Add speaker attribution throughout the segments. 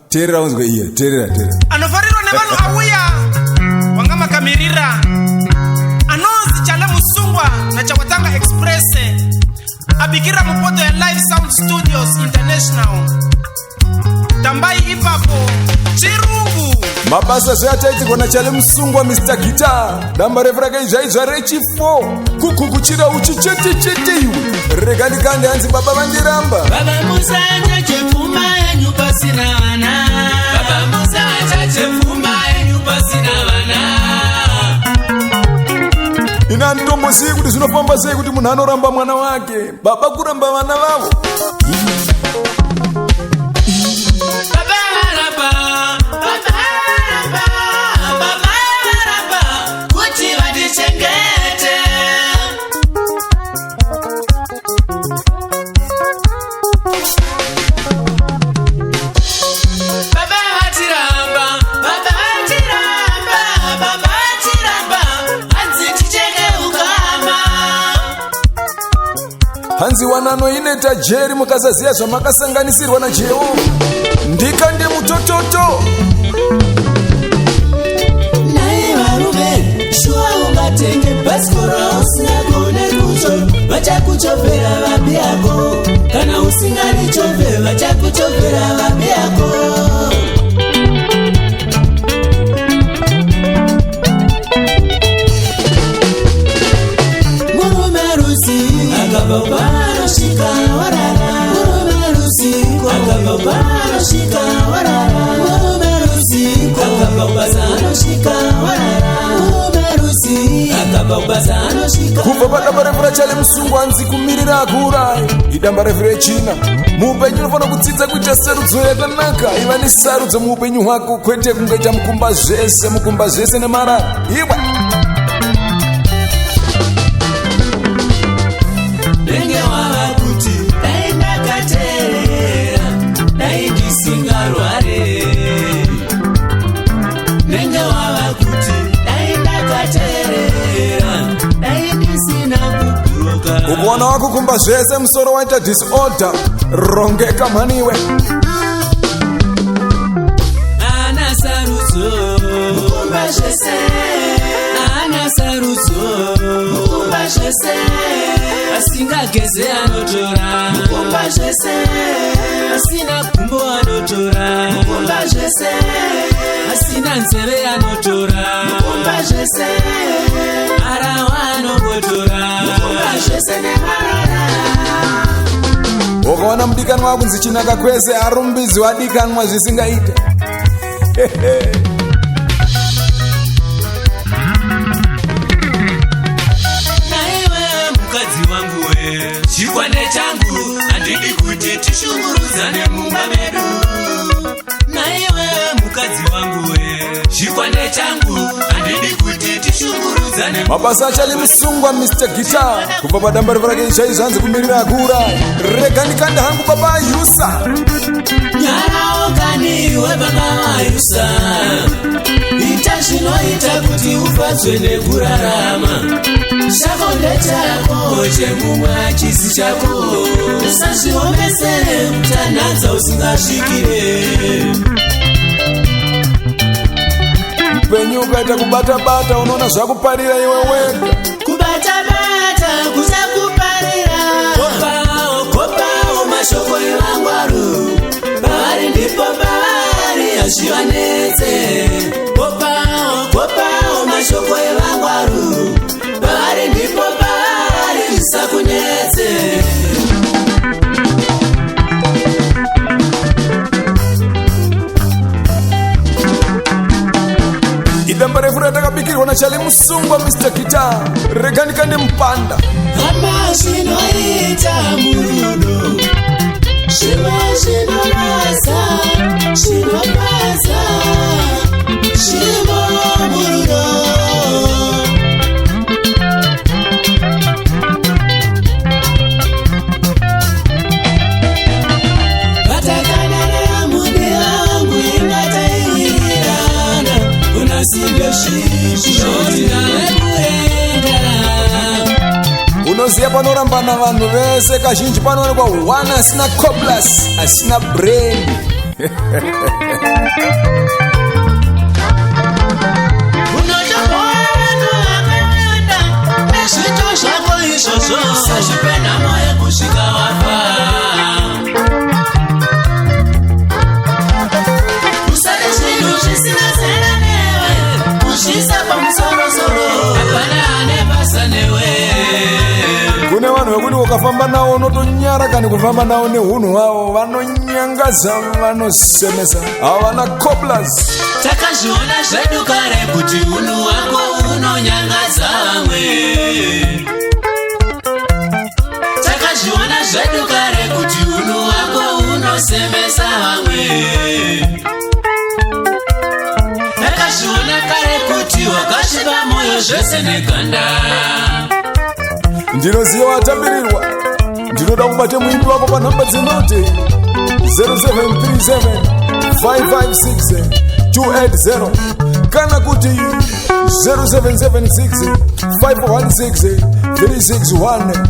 Speaker 1: Terera unzwe iya, terera.
Speaker 2: Anofarirwa nevanhu auya wanga makamirira anonzi Chale Musungwa na Chawatanga Express abikira mupoto ya Live Sound Studios International. Tambai ipapo Chirungu
Speaker 1: mabasa zvataitwa na Chale Musungwa Mr. Guitar damba revraka izvaizva rechifo kukukuchira uchi chete iwe regani kandi hanzi baba vandiramba
Speaker 3: baba musanya chepfuma yenyu pasina vana baba musanya chepfuma yenyu pasina vana
Speaker 1: ina ndombozivi kuti zvinofamba sei kuti munhu anoramba mwana wake baba kuramba vana vavo hanzi wanano ineta jeri mukasaziya zvamakasanganisirwa na Jehovha ndikande mutototo
Speaker 3: naye varume shuwa ungatenge bhasikoro usingagone kucho vachakuchovhera vabi yako kana usingarichove vachakuchovhera vabi yako Akababaroshika warara Murumerusiko Akababaroshika warara Murumerusiko Akababazanoshika warara Murumerusiko Akababazanoshika
Speaker 1: kubva padamba revura Chale Musungwa hanzi kumirira akuurayi idamba revura China muupenyu unofana kudzidza kuita sarudzo yakanaka iva nesarudzo muupenyu hwako kwete kungoita mukumba zvese nemarara iwe
Speaker 3: nenge wava kuti dai ndakateerera dai ndisingarware nenge wava kuti dai ndakateerera dai ndisina kuguruka
Speaker 1: ukuona wakukumba zvese musoro waita disorder rongeka mhaniwe
Speaker 3: ana sarudzo mukumba zvese ana sarudzo mukumba zvese asingageze anotora mukumba zvese asina gumbo anotora mukumba zvese asina nzeve anotora mukumba zvese arawa anobotora mukumba zvese nemarara
Speaker 1: ukaona mudikanwa wakunzi chinaka kwese arumbidzwa dikanwa zvisingaite
Speaker 3: chikwande changu handidi kuti tishungurudzane mumba medu naiwe mukadzi wangu we chikwande changu handidi kuti tishungurudzane
Speaker 1: mabasa Chale Musungwa Mr. Guitar kubva padamba revura chaizvo hanzi kumirira akuurayi rega ndikande hangu baba ayusa
Speaker 3: nyarawo kaniwe baba ayusa ita zvinoita kuti ufadzwe nekurarama chako ndechako chemumwe achisi chako usazviomesere mutanhadza usingasvikire
Speaker 1: upenyu ukaita kubata-bata unoona zvakuparira iwe wega
Speaker 3: kubata-bata kusakuparira kopao mashoko evangwaru pavari ndipo pavari hazvivanetse kopao mashoko evangwaru pavari ndipo pavari zvisakunetse
Speaker 1: idamba revura takabikirwa na Chale Musungwa Mr. Guitar rega ndikande mupanda
Speaker 3: hama zvinoita murudo zvimwe zvinorasa zvinopasa zvimo murudo vatakanana mude vangu ingataiwirirana unasimbe zvinozinaekuenda
Speaker 1: unoziya panorambana vanhu vese kazhinji panoonekwa one asina coblas asina brain
Speaker 3: unotobono akawanda nezvito zvako izvozvo sazvipena moyo kusvika wafa usade zvinhu zvisina zera newe kuzvisa pamusorosoro hapana ane basa newe
Speaker 1: kune vanhu vekuti ukafamba nawo unotonyara kana kufamba nawo neunhu hwavo vanonyangadza vanosemesa havana cobblers
Speaker 3: takazviona zvedu kare kuti unhu hwako unonyangadza vamwe takazviona zvedu kare kuti unhu hwako unosemesa vamwe takazviona kare kuti wakasviba moyo zvese neganda
Speaker 1: ndinoziva watabirirwa ndinoda kubate muimbi wako panhamba dzinoti 0737556280 kana kuti 0776516361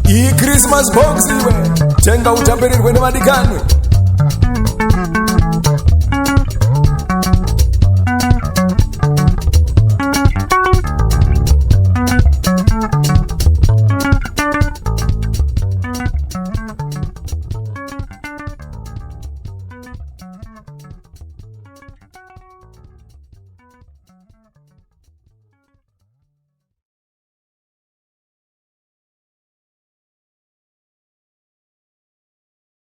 Speaker 1: iyi christmas box iwe tenga utabirirwe nemadikani